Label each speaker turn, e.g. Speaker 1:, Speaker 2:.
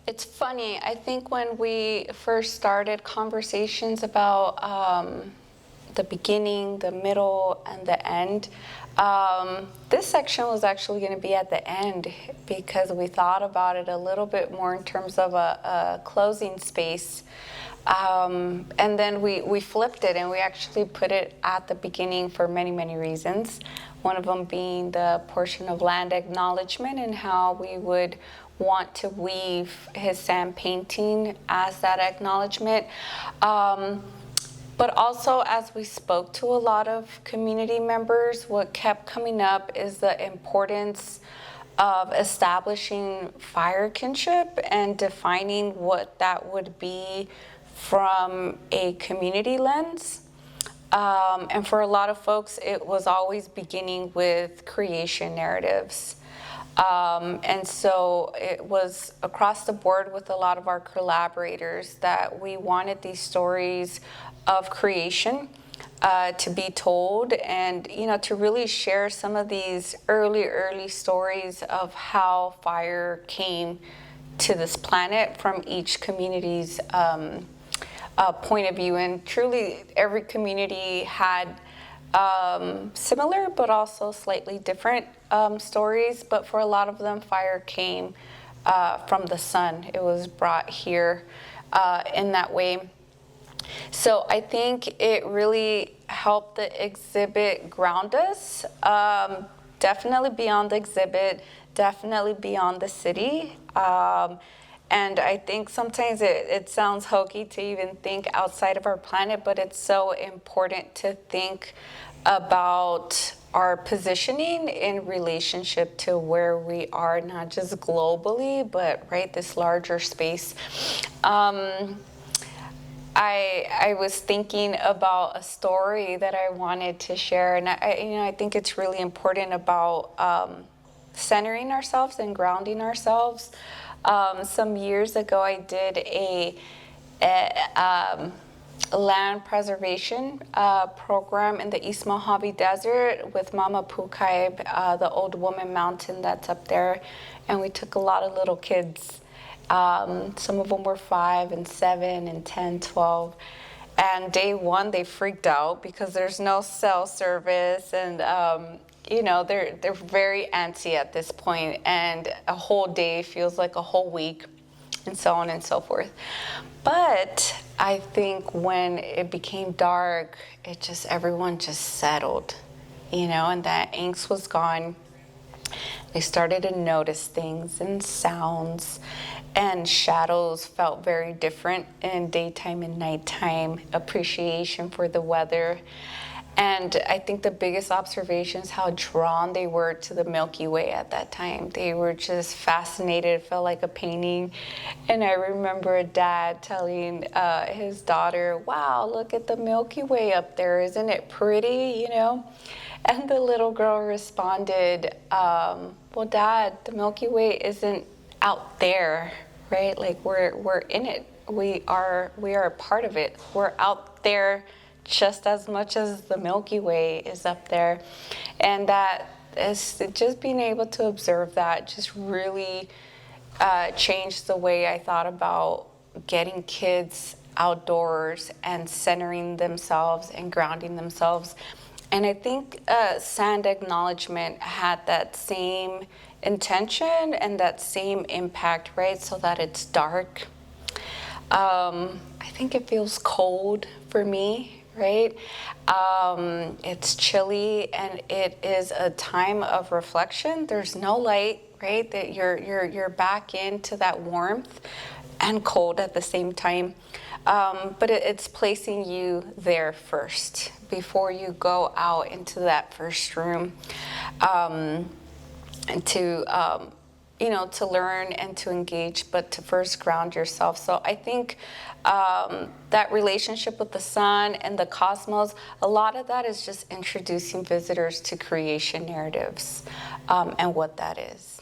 Speaker 1: It's funny, I think when we first started conversations about the beginning, the middle, and the end, this section was actually going to be at the end because we thought about it a little bit more in terms of a closing space. And then we flipped it and we actually put it at the beginning for many, many reasons. One of them being the portion of land acknowledgement and how we would want to weave his sand painting as that acknowledgement. But also, as we spoke to a lot of community members, what kept coming up is the importance of establishing fire kinship and defining what that would be from a community lens. And for a lot of folks, it was always beginning with creation narratives. And so it was across the board with a lot of our collaborators that we wanted these stories of creation to be told, and to really share some of these early stories of how fire came to this planet from each community's point of view. And truly every community had similar but also slightly different stories, but for a lot of them fire came from the sun. It was brought here in that way. So I think it really helped the exhibit ground us, definitely beyond the exhibit, definitely beyond the city. And I think sometimes it sounds hokey to even think outside of our planet, but it's so important to think about our positioning in relationship to where we are, not just globally, but this larger space. I was thinking about a story that I wanted to share, and I think it's really important about centering ourselves and grounding ourselves. Some years ago, I did a land preservation program in the East Mojave Desert with Mama Pukai, the old woman mountain that's up there, and we took a lot of little kids. Some of them were 5 and 7 and 10, 12. And day one, they freaked out because there's no cell service, and they're very antsy at this point, and a whole day feels like a whole week, and so on and so forth. But I think when it became dark, everyone just settled, and that angst was gone. They started to notice things and sounds, and shadows felt very different in daytime and nighttime, appreciation for the weather. And I think the biggest observation is how drawn they were to the Milky Way at that time. They were just fascinated. It felt like a painting. And I remember a dad telling his daughter, "Wow, look at the Milky Way up there. Isn't it pretty?" And the little girl responded, "Well, Dad, the Milky Way isn't out there, right? Like we're in it. We are a part of it. We're out there just as much as the Milky Way is up there." And that is just being able to observe that just really changed the way I thought about getting kids outdoors and centering themselves and grounding themselves. And I think Sand Acknowledgement had that same intention and that same impact, right? So that it's dark. I think it feels cold for me, right? It's chilly, and it is a time of reflection. There's no light, right? That you're back into that warmth and cold at the same time. But it's placing you there first before you go out into that first room, and to learn and to engage, but to first ground yourself. So I think that relationship with the sun and the cosmos, a lot of that is just introducing visitors to creation narratives and what that is.